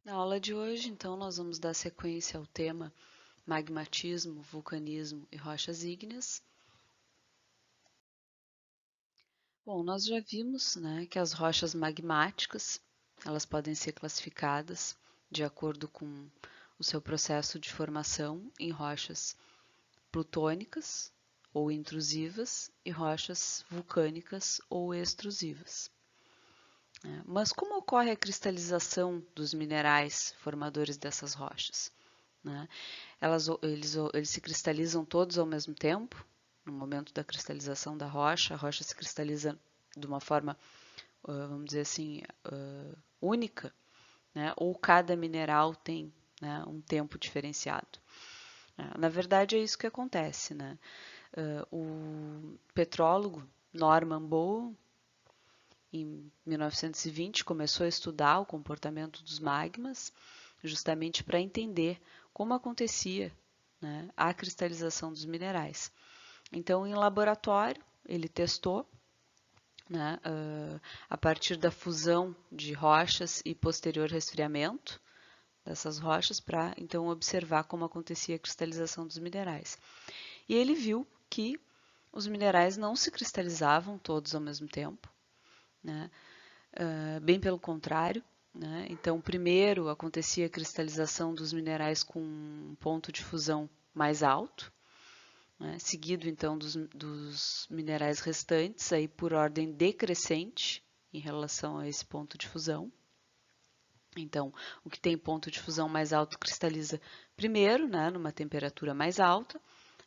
Na aula de hoje, então, nós vamos dar sequência ao tema magmatismo, vulcanismo e rochas ígneas. Bom, nós já vimos, né, que as rochas magmáticas, elas podem ser classificadas de acordo com o seu processo de formação em rochas plutônicas ou intrusivas e rochas vulcânicas ou extrusivas. Mas como ocorre a cristalização dos minerais formadores dessas rochas? Né? Eles se cristalizam todos ao mesmo tempo. No momento da cristalização da rocha, a rocha se cristaliza de uma forma, vamos dizer assim, única, né? Ou cada mineral tem, né, um tempo diferenciado. Na verdade, é isso que acontece. Né? O petrólogo Norman Bohr, em 1920, começou a estudar o comportamento dos magmas, justamente para entender como acontecia, né, a cristalização dos minerais. Então, em laboratório, ele testou, né, a partir da fusão de rochas e posterior resfriamento dessas rochas, para então observar como acontecia a cristalização dos minerais. E ele viu que os minerais não se cristalizavam todos ao mesmo tempo, né? Bem pelo contrário. Né? Então, primeiro acontecia a cristalização dos minerais com um ponto de fusão mais alto, né? Seguido então dos minerais restantes, aí por ordem decrescente em relação a esse ponto de fusão. Então, o que tem ponto de fusão mais alto cristaliza primeiro, né, numa temperatura mais alta,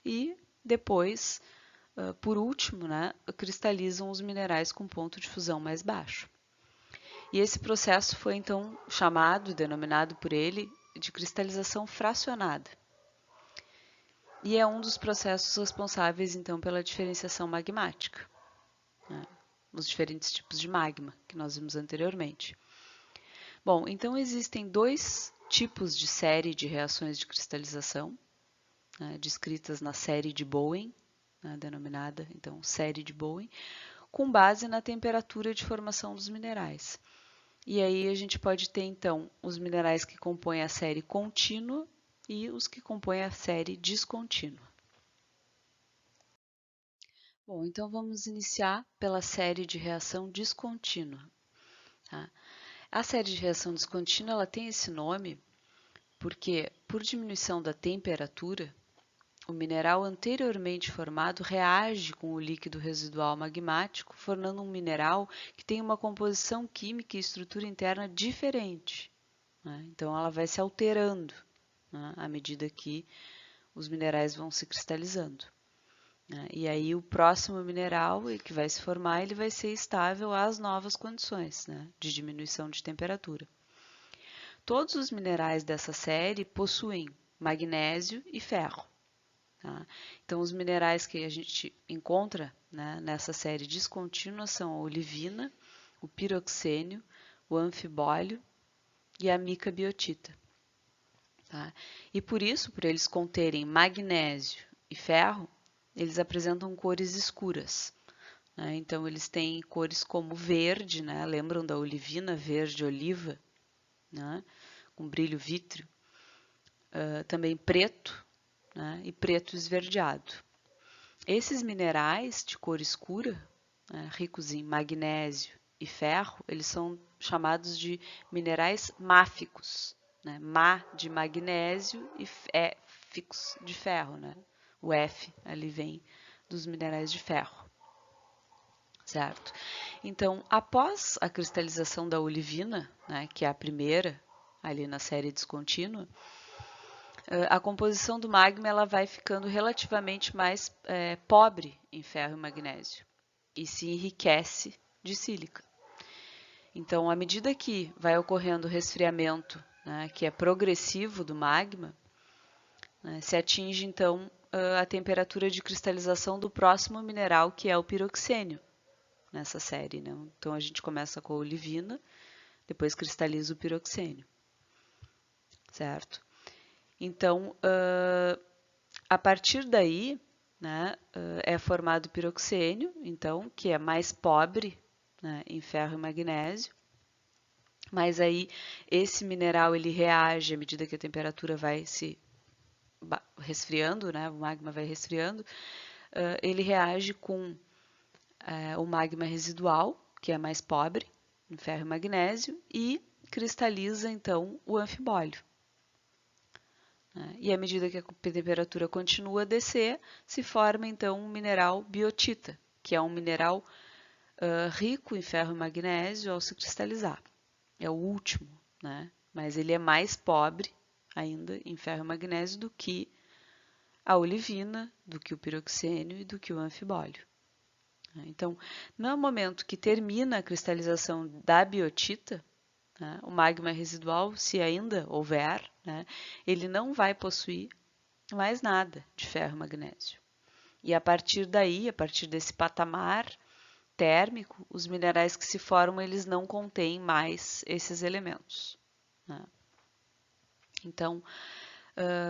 e depois, por último, né, cristalizam os minerais com ponto de fusão mais baixo. E esse processo foi então chamado, denominado por ele, de cristalização fracionada. E é um dos processos responsáveis então pela diferenciação magmática, né? Os diferentes tipos de magma que nós vimos anteriormente. Bom, então existem dois tipos de série de reações de cristalização, né, descritas na série de Bowen, né, denominada então série de Bowen, com base na temperatura de formação dos minerais. E aí a gente pode ter então os minerais que compõem a série contínua e os que compõem a série descontínua. Bom, então vamos iniciar pela série de reação descontínua. Tá? A série de reação descontínua ela tem esse nome porque, por diminuição da temperatura, o mineral anteriormente formado reage com o líquido residual magmático, formando um mineral que tem uma composição química e estrutura interna diferente. Né? Então, ela vai se alterando, né, à medida que os minerais vão se cristalizando. Né? E aí, o próximo mineral que vai se formar, ele vai ser estável às novas condições, né, de diminuição de temperatura. Todos os minerais dessa série possuem magnésio e ferro. Tá? Então, os minerais que a gente encontra, né, nessa série descontínua são a olivina, o piroxênio, o anfibólio e a mica biotita. Tá? E por isso, por eles conterem magnésio e ferro, eles apresentam cores escuras. Né? Então, eles têm cores como verde, né? Lembram da olivina, verde oliva, né? Com brilho vítreo. Também preto, né? E preto esverdeado. Esses minerais de cor escura, né, ricos em magnésio e ferro, eles são chamados de minerais máficos. Né? Má de magnésio e ficus de ferro. Né? O F ali vem dos minerais de ferro. Certo? Então, após a cristalização da olivina, né, que é a primeira ali na série descontínua, a composição do magma ela vai ficando relativamente mais pobre em ferro e magnésio e se enriquece de sílica. Então, à medida que vai ocorrendo o resfriamento, né, que é progressivo do magma, né, se atinge então a temperatura de cristalização do próximo mineral, que é o piroxênio, nessa série. Né? Então, a gente começa com a olivina, depois cristaliza o piroxênio, certo? Então, a partir daí, né, é formado o piroxênio, então, que é mais pobre, né, em ferro e magnésio, mas aí esse mineral ele reage à medida que a temperatura vai se resfriando, né? O magma vai resfriando, ele reage com o magma residual, que é mais pobre, em ferro e magnésio, e cristaliza então o anfibólio. E à medida que a temperatura continua a descer, se forma então um mineral biotita, que é um mineral rico em ferro e magnésio ao se cristalizar. É o último, né? Mas ele é mais pobre ainda em ferro e magnésio do que a olivina, do que o piroxênio e do que o anfibólio. Então, no momento que termina a cristalização da biotita, né, o magma residual, se ainda houver, né, ele não vai possuir mais nada de ferro e magnésio. E a partir daí, a partir desse patamar térmico, os minerais que se formam, eles não contêm mais esses elementos. Né? Então,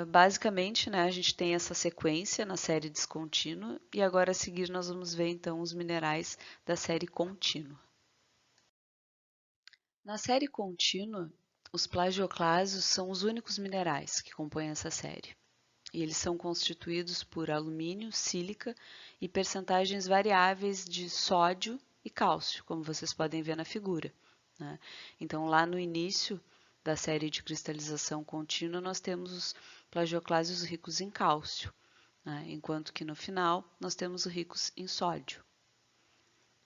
basicamente, né, a gente tem essa sequência na série descontínua e agora a seguir nós vamos ver então os minerais da série contínua. Na série contínua, os plagioclásios são os únicos minerais que compõem essa série. E eles são constituídos por alumínio, sílica e percentagens variáveis de sódio e cálcio, como vocês podem ver na figura. Né? Então, lá no início da série de cristalização contínua, nós temos os plagioclásios ricos em cálcio, né? Enquanto que no final nós temos os ricos em sódio.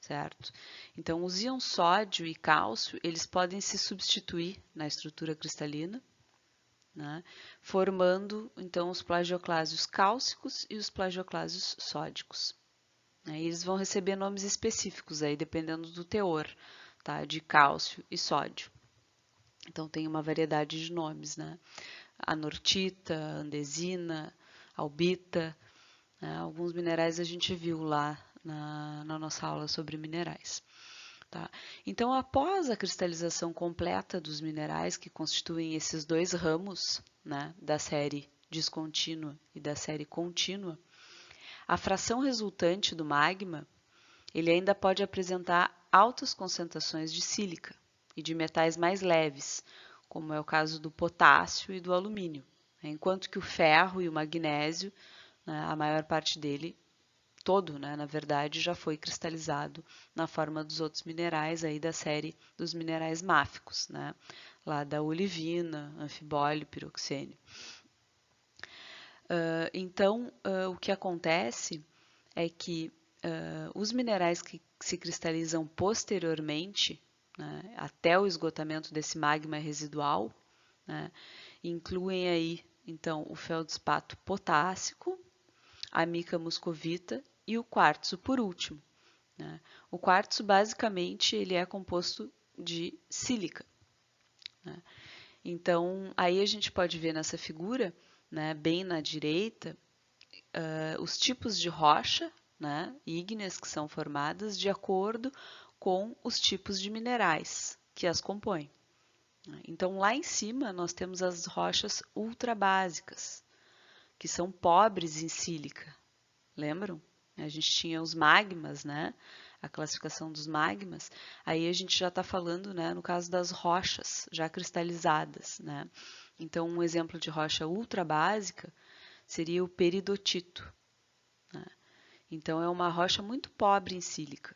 Certo? Então, os íons sódio e cálcio, eles podem se substituir na estrutura cristalina, né? Formando, então, os plagioclásios cálcicos e os plagioclásios sódicos. Né? E eles vão receber nomes específicos aí, dependendo do teor, tá? De cálcio e sódio. Então, tem uma variedade de nomes, né? Anortita, andesina, albita, né? Alguns minerais a gente viu lá na nossa aula sobre minerais. Tá? Então, após a cristalização completa dos minerais que constituem esses dois ramos, né, da série descontínua e da série contínua, a fração resultante do magma ele ainda pode apresentar altas concentrações de sílica e de metais mais leves, como é o caso do potássio e do alumínio, né, enquanto que o ferro e o magnésio, né, a maior parte dele todo, né, na verdade, já foi cristalizado na forma dos outros minerais aí da série dos minerais máficos, né, lá da olivina, anfibólio, piroxênio. Então, o que acontece é que os minerais que se cristalizam posteriormente, né, até o esgotamento desse magma residual, né, incluem aí, então, o feldspato potássico, a mica muscovita e o quartzo por último. Né? O quartzo basicamente ele é composto de sílica. Né? Então aí a gente pode ver nessa figura, né, bem na direita, os tipos de rocha, né, ígneas que são formadas de acordo com os tipos de minerais que as compõem. Então lá em cima nós temos as rochas ultrabásicas, que são pobres em sílica. Lembram? A gente tinha os magmas, né? A classificação dos magmas. Aí a gente já está falando, né, no caso das rochas já cristalizadas, né? Então, um exemplo de rocha ultra básica seria o peridotito. Né? Então, é uma rocha muito pobre em sílica.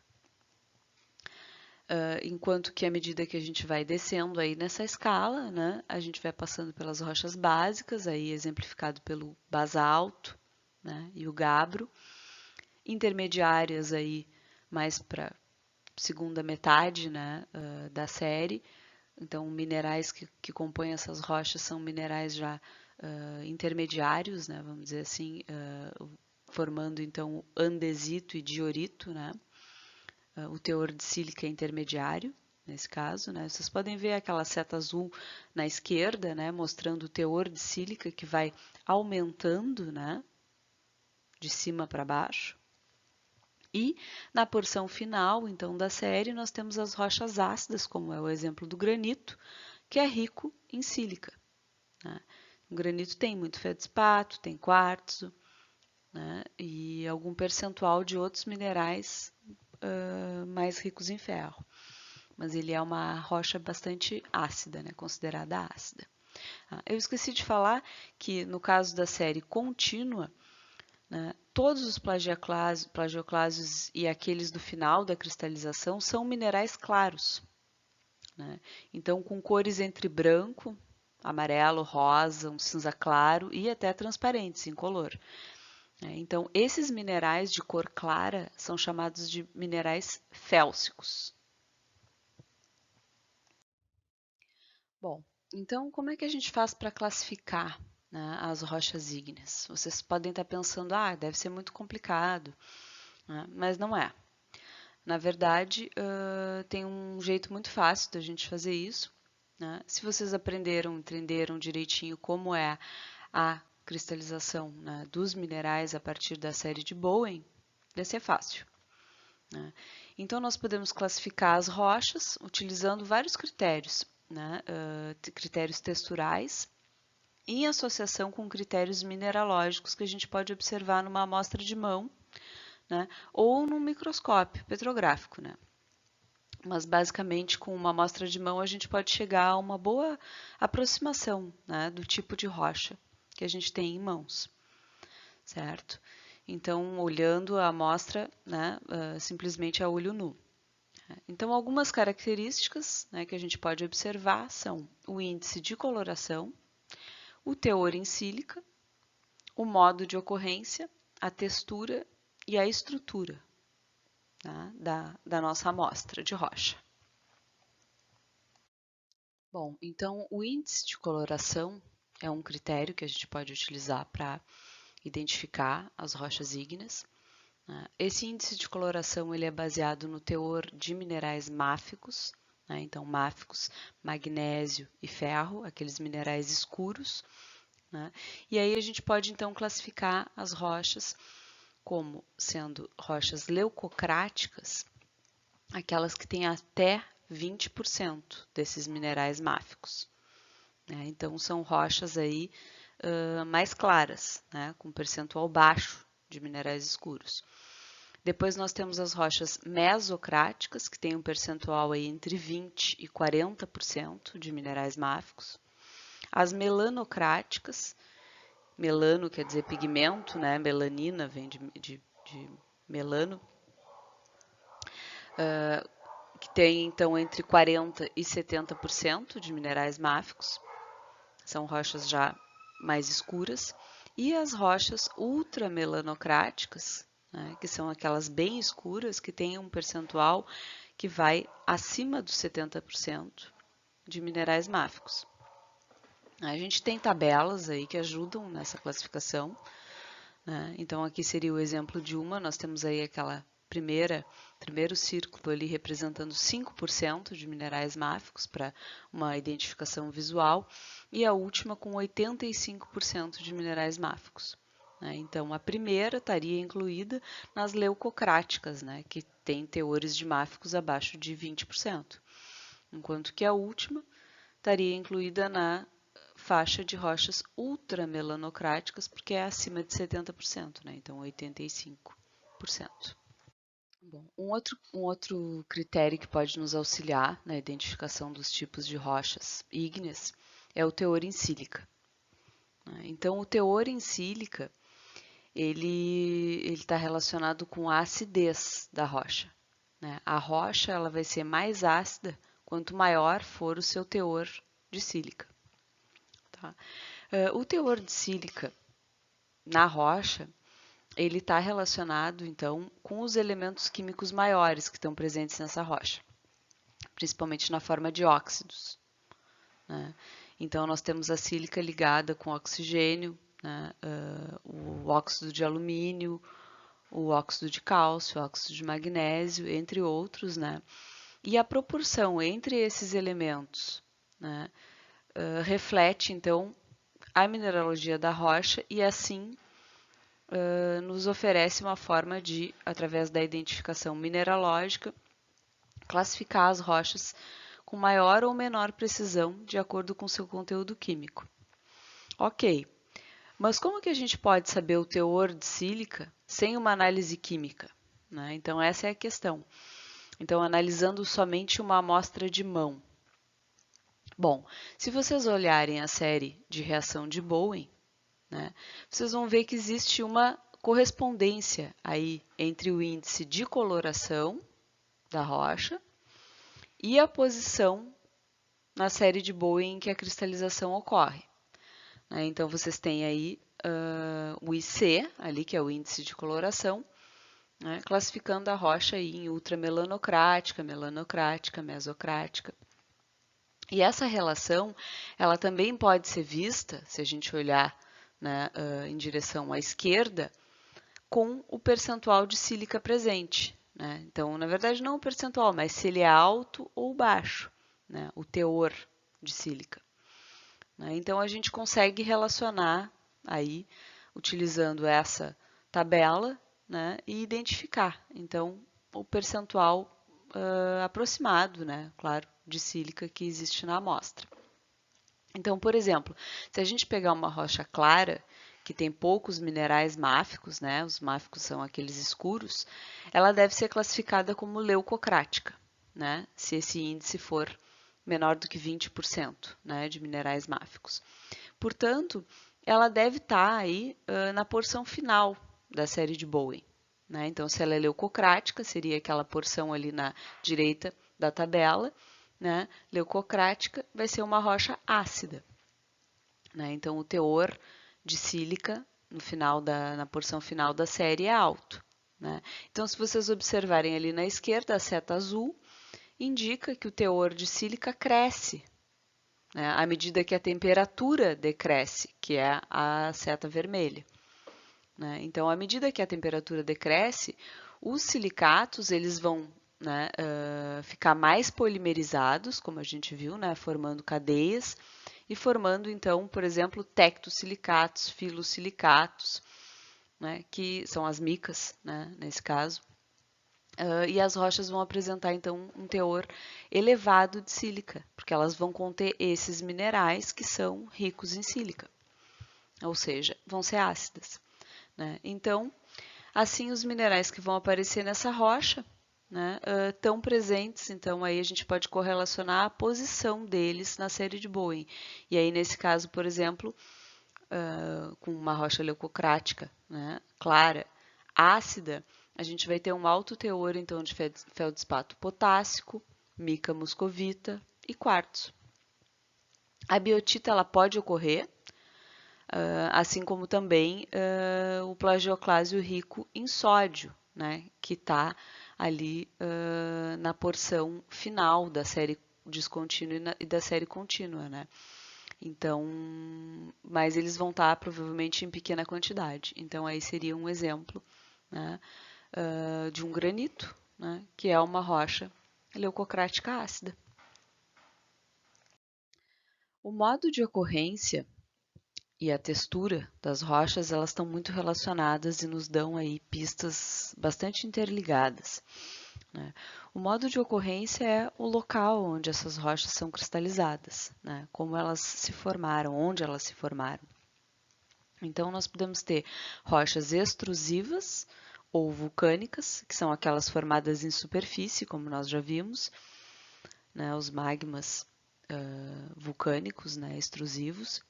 Enquanto que à medida que a gente vai descendo aí nessa escala, né, a gente vai passando pelas rochas básicas, aí exemplificado pelo basalto, né, e o gabbro, intermediárias aí mais para segunda metade, né, da série. Então, minerais que compõem essas rochas são minerais já intermediários, né, vamos dizer assim, formando então andesito e diorito, né. O teor de sílica é intermediário, nesse caso, né. Vocês podem ver aquela seta azul na esquerda, né, mostrando o teor de sílica que vai aumentando, né, de cima para baixo. E na porção final, então, da série, nós temos as rochas ácidas, como é o exemplo do granito, que é rico em sílica. Né? O granito tem muito feldspato, tem quartzo, né? E algum percentual de outros minerais mais ricos em ferro. mas ele é uma rocha bastante ácida, né? Considerada ácida. Eu esqueci de falar que no caso da série contínua, né, todos os plagioclásios e aqueles do final da cristalização são minerais claros, né? Então, com cores entre branco, amarelo, rosa, um cinza claro e até transparentes, incolor. Então, esses minerais de cor clara são chamados de minerais félsicos. Bom, então como é que a gente faz para classificar, né, as rochas ígneas? Vocês podem estar pensando, deve ser muito complicado, né? Mas não é. Na verdade, tem um jeito muito fácil da gente fazer isso, né? Se vocês entenderam direitinho como é a cristalização, né, dos minerais a partir da série de Bowen, vai ser fácil, né? Então, nós podemos classificar as rochas utilizando vários critérios, né, critérios texturais, em associação com critérios mineralógicos que a gente pode observar numa amostra de mão, né, ou num microscópio petrográfico, né? Mas basicamente com uma amostra de mão a gente pode chegar a uma boa aproximação, né, do tipo de rocha que a gente tem em mãos, certo? Então, olhando a amostra, né, simplesmente a olho nu. Então, algumas características, né, que a gente pode observar são o índice de coloração, o teor em sílica, o modo de ocorrência, a textura e a estrutura, tá, da nossa amostra de rocha. Bom, então o índice de coloração é um critério que a gente pode utilizar para identificar as rochas ígneas. Esse índice de coloração ele é baseado no teor de minerais máficos, né? Então máficos, magnésio e ferro, aqueles minerais escuros, né? E aí a gente pode então classificar as rochas como sendo rochas leucocráticas, aquelas que têm até 20% desses minerais máficos, né? Então são rochas aí mais claras, né? Com percentual baixo de minerais escuros. Depois nós temos as rochas mesocráticas, que têm um percentual aí entre 20% e 40% de minerais máficos. As melanocráticas, melano quer dizer pigmento, né? Melanina vem de melano, que tem então entre 40% e 70% de minerais máficos. São rochas já mais escuras. E as rochas ultramelanocráticas, né, que são aquelas bem escuras, que têm um percentual que vai acima dos 70% de minerais máficos. A gente tem tabelas aí que ajudam nessa classificação, né? Então aqui seria o exemplo de uma, nós temos aí aquela primeiro círculo ali representando 5% de minerais máficos para uma identificação visual e a última com 85% de minerais máficos. Então, a primeira estaria incluída nas leucocráticas, né, que tem teores de máficos abaixo de 20%, enquanto que a última estaria incluída na faixa de rochas ultramelanocráticas, porque é acima de 70%, né, então 85%. Bom, um outro critério que pode nos auxiliar na identificação dos tipos de rochas ígneas é o teor em sílica. Então, o teor em sílica ele está relacionado com a acidez da rocha, né? A rocha ela vai ser mais ácida quanto maior for o seu teor de sílica. Tá? O teor de sílica na rocha ele está relacionado então com os elementos químicos maiores que estão presentes nessa rocha, principalmente na forma de óxidos, né? Então nós temos a sílica ligada com oxigênio, né? O óxido de alumínio, o óxido de cálcio, o óxido de magnésio, entre outros, né? E a proporção entre esses elementos, né, reflete então a mineralogia da rocha e assim nos oferece uma forma de, através da identificação mineralógica, classificar as rochas com maior ou menor precisão de acordo com seu conteúdo químico. Ok, mas como que a gente pode saber o teor de sílica sem uma análise química, né? Então essa é a questão. Então, analisando somente uma amostra de mão. Bom, se vocês olharem a série de reação de Bowen, né, vocês vão ver que existe uma correspondência aí entre o índice de coloração da rocha e a posição na série de Bowen em que a cristalização ocorre. Né? Então, vocês têm aí o IC, ali, que é o índice de coloração, né, classificando a rocha aí em ultramelanocrática, melanocrática, mesocrática. E essa relação, ela também pode ser vista, se a gente olhar, né, em direção à esquerda, com o percentual de sílica presente. Né? Então, na verdade, não o percentual, mas se ele é alto ou baixo, né, o teor de sílica. Né? Então, a gente consegue relacionar aí, utilizando essa tabela, né, e identificar, então, o percentual aproximado, né, claro, de sílica que existe na amostra. Então, por exemplo, se a gente pegar uma rocha clara, que tem poucos minerais máficos, né, os máficos são aqueles escuros, ela deve ser classificada como leucocrática, né, se esse índice for menor do que 20%, né, de minerais máficos. Portanto, ela deve estar aí na porção final da série de Bowen. Né? Então, se ela é leucocrática, seria aquela porção ali na direita da tabela. Né? Leucocrática vai ser uma rocha ácida. Né? Então, o teor de sílica na porção final da série é alto. Né? Então, se vocês observarem ali na esquerda, a seta azul indica que o teor de sílica cresce, né, à medida que a temperatura decresce, que é a seta vermelha. Né? Então, à medida que a temperatura decresce, os silicatos eles vão, né, ficar mais polimerizados, como a gente viu, né, formando cadeias e formando, então, por exemplo, tectosilicatos, filosilicatos, né, que são as micas, né, nesse caso. E as rochas vão apresentar, então, um teor elevado de sílica, porque elas vão conter esses minerais que são ricos em sílica, ou seja, vão ser ácidas. Né? Então, assim, os minerais que vão aparecer nessa rocha estão presentes, então aí a gente pode correlacionar a posição deles na série de Bowen. E aí, nesse caso, por exemplo, com uma rocha leucocrática, né, clara, ácida, a gente vai ter um alto teor, então, de feldspato potássico, mica moscovita e quartzo. A biotita ela pode ocorrer, assim como também o plagioclásio rico em sódio, né, que está ali na porção final da série descontínua e da série contínua, né? Então, mas eles vão estar provavelmente em pequena quantidade. Então, aí seria um exemplo, né, de um granito, né, que é uma rocha leucocrática ácida. O modo de ocorrência e a textura das rochas, elas estão muito relacionadas e nos dão aí pistas bastante interligadas. Né? O modo de ocorrência é o local onde essas rochas são cristalizadas, né? Como elas se formaram, onde elas se formaram. Então, nós podemos ter rochas extrusivas ou vulcânicas, que são aquelas formadas em superfície, como nós já vimos, né? Os magmas vulcânicos, né? Extrusivos,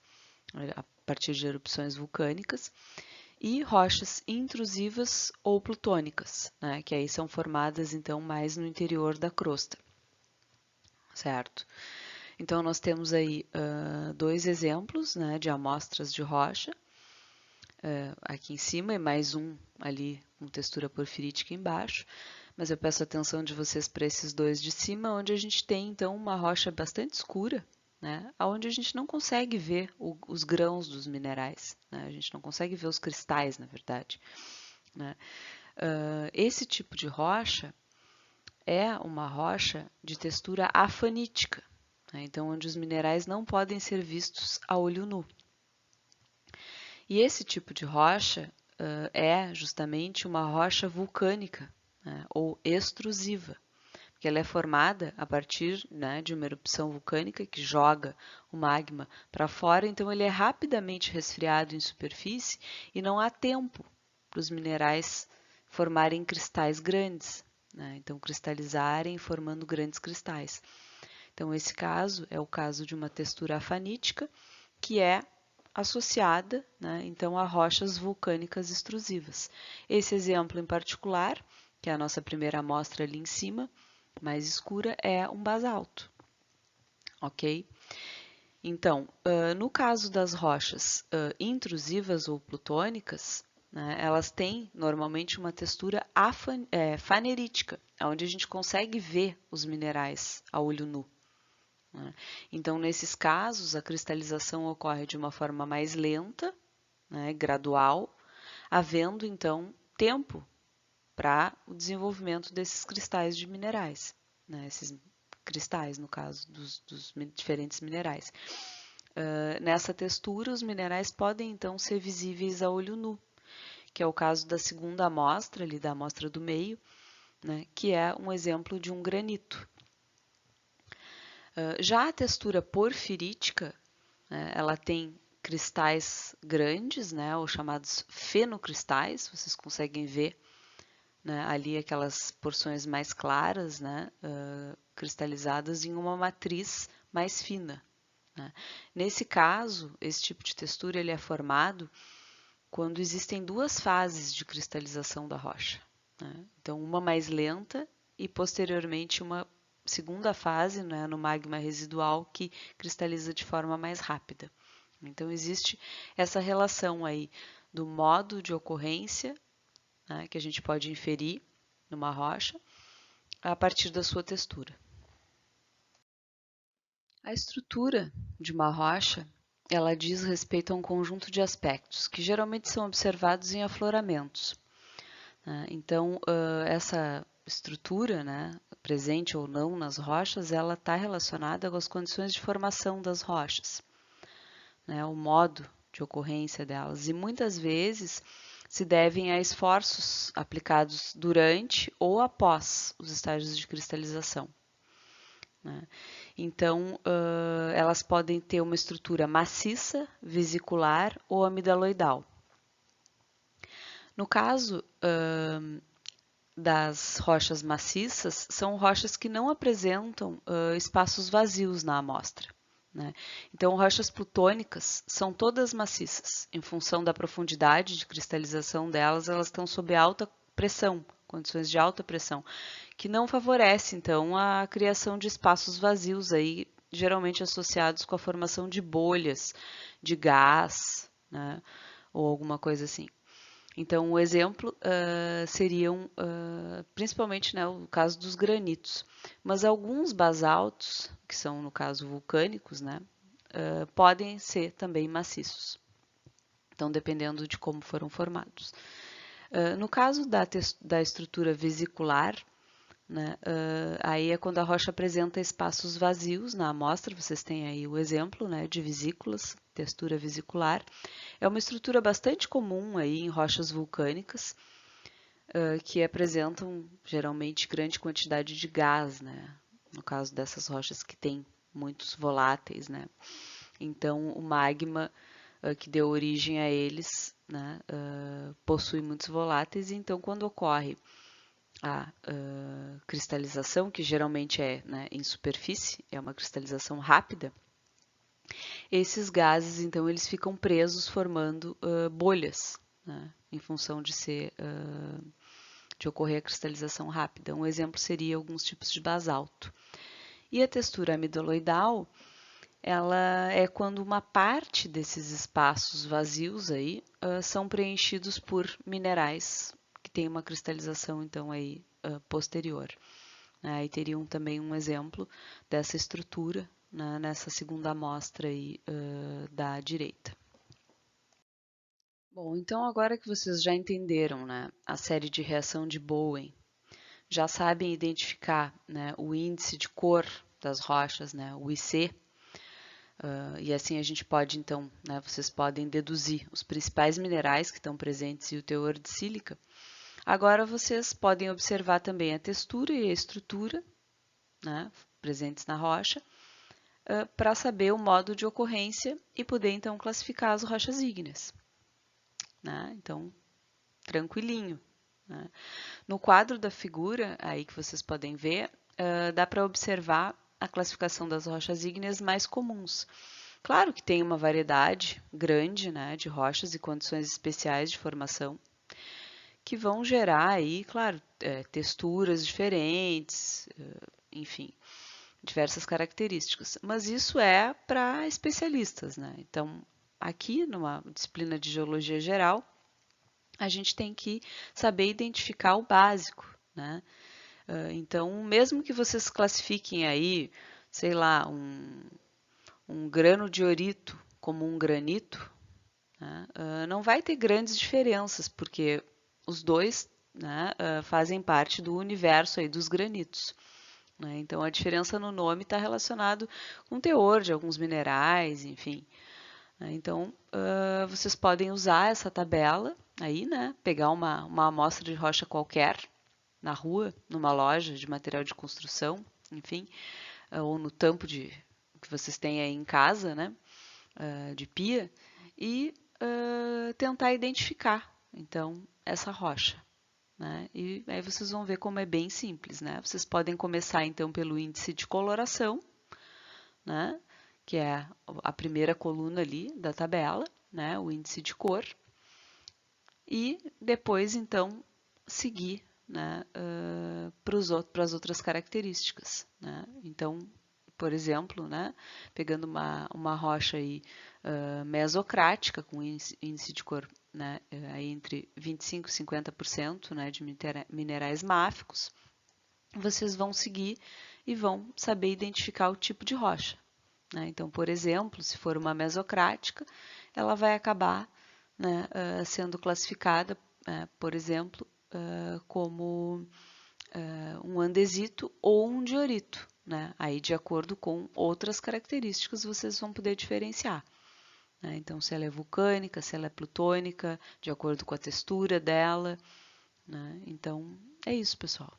a partir de erupções vulcânicas, e rochas intrusivas ou plutônicas, né, que aí são formadas então mais no interior da crosta, certo? Então nós temos aí dois exemplos, né, de amostras de rocha, aqui em cima e mais um ali com textura porfirítica embaixo, mas eu peço a atenção de vocês para esses dois de cima, onde a gente tem então uma rocha bastante escura, né, onde a gente não consegue ver os grãos dos minerais, né, a gente não consegue ver os cristais, na verdade. Né. Esse tipo de rocha é uma rocha de textura afanítica, né, então onde os minerais não podem ser vistos a olho nu. E esse tipo de rocha é justamente uma rocha vulcânica, né, ou extrusiva, porque ela é formada a partir, né, de uma erupção vulcânica que joga o magma para fora, então ele é rapidamente resfriado em superfície e não há tempo para os minerais formarem cristais grandes. né? Então, cristalizarem formando grandes cristais. Então, esse caso é o caso de uma textura afanítica, que é associada, né, então, a rochas vulcânicas extrusivas. Esse exemplo em particular, que é a nossa primeira amostra ali em cima, mais escura, é um basalto, ok? Então, no caso das rochas intrusivas ou plutônicas, né, elas têm normalmente uma textura fanerítica, onde a gente consegue ver os minerais a olho nu. Né? Então, nesses casos, a cristalização ocorre de uma forma mais lenta, né, gradual, havendo então tempo para o desenvolvimento desses cristais de minerais, né, esses cristais, no caso dos diferentes minerais. Nessa textura, os minerais podem então ser visíveis a olho nu, que é o caso da segunda amostra, ali da amostra do meio, né, que é um exemplo de um granito. Já a textura porfirítica, né, ela tem cristais grandes, né, ou chamados fenocristais, vocês conseguem ver, né, ali aquelas porções mais claras, né, cristalizadas em uma matriz mais fina. Né. Nesse caso, esse tipo de textura ele é formado quando existem duas fases de cristalização da rocha. Né. Então, uma mais lenta e posteriormente uma segunda fase, né, no magma residual, que cristaliza de forma mais rápida. Então, existe essa relação aí do modo de ocorrência, né, que a gente pode inferir numa rocha, a partir da sua textura. A estrutura de uma rocha, ela diz respeito a um conjunto de aspectos que geralmente são observados em afloramentos. Né? Então, essa estrutura, né, presente ou não nas rochas, ela está relacionada com as condições de formação das rochas, né, o modo de ocorrência delas, e muitas vezes se devem a esforços aplicados durante ou após os estágios de cristalização. Né? Então, elas podem ter uma estrutura maciça, vesicular ou amidaloidal. No caso das rochas maciças, são rochas que não apresentam espaços vazios na amostra. Né? Então, rochas plutônicas são todas maciças. Em função da profundidade de cristalização delas, elas estão sob alta pressão, condições de alta pressão, que não favorece, então, a criação de espaços vazios, aí, geralmente associados com a formação de bolhas, de gás, né? Ou alguma coisa assim. Então, o exemplo seriam principalmente, né, o caso dos granitos. Mas alguns basaltos, que são, no caso, vulcânicos, né, podem ser também maciços. Então, dependendo de como foram formados. No caso da estrutura vesicular, né, aí é quando a rocha apresenta espaços vazios na amostra, vocês têm aí o exemplo, né, de vesículas, textura vesicular. É uma estrutura bastante comum aí em rochas vulcânicas, que apresentam geralmente grande quantidade de gás, né, no caso dessas rochas que têm muitos voláteis, né. Então, o magma que deu origem a eles, né, possui muitos voláteis, e então quando ocorre a cristalização, que geralmente é, né, em superfície, é uma cristalização rápida, esses gases, então, eles ficam presos formando bolhas, né, em função de ocorrer a cristalização rápida. Um exemplo seria alguns tipos de basalto. E a textura amidaloidal, ela é quando uma parte desses espaços vazios aí são preenchidos por minerais que têm uma cristalização, então, aí posterior. Aí teriam também um exemplo dessa estrutura, né, nessa segunda amostra aí, da direita. Bom, então agora que vocês já entenderam, né, a série de reação de Bowen, já sabem identificar, né, o índice de cor das rochas, né, o IC, e assim a gente pode então, né, vocês podem deduzir os principais minerais que estão presentes e o teor de sílica. Agora vocês podem observar também a textura e a estrutura, né, presentes na rocha, para saber o modo de ocorrência e poder então classificar as rochas ígneas. Né? Então, tranquilinho. né? No quadro da figura, aí que vocês podem ver, dá para observar a classificação das rochas ígneas mais comuns. Claro que tem uma variedade grande, né, de rochas e condições especiais de formação, que vão gerar aí, claro, texturas diferentes, enfim, diversas características. Mas isso é para especialistas, né? Então, aqui numa disciplina de geologia geral, a gente tem que saber identificar o básico, né? Então, mesmo que vocês classifiquem aí, sei lá, um grano de orito como um granito, né, não vai ter grandes diferenças, porque os dois, né, fazem parte do universo aí dos granitos. Né? Então, a diferença no nome está relacionado com o teor de alguns minerais, enfim. Né? Então, vocês podem usar essa tabela aí, né? Pegar uma amostra de rocha qualquer na rua, numa loja de material de construção, enfim, ou no tampo que vocês têm aí em casa, né? De pia, e tentar identificar, então, essa rocha. Né? E aí vocês vão ver como é bem simples, né? Vocês podem começar então pelo índice de coloração, né? Que é a primeira coluna ali da tabela, né? O índice de cor, e depois então seguir, né? Para as outras características, né? Então, por exemplo, né? Pegando uma rocha aí mesocrática com índice de cor, né, aí entre 25% e 50%, né, de minerais máficos, vocês vão seguir e vão saber identificar o tipo de rocha. Né? Então, por exemplo, se for uma mesocrática, ela vai acabar, né, sendo classificada, por exemplo, como um andesito ou um diorito. Né? Aí, de acordo com outras características, vocês vão poder diferenciar. Né? Então, se ela é vulcânica, se ela é plutônica, de acordo com a textura dela. Né? Então, é isso, pessoal.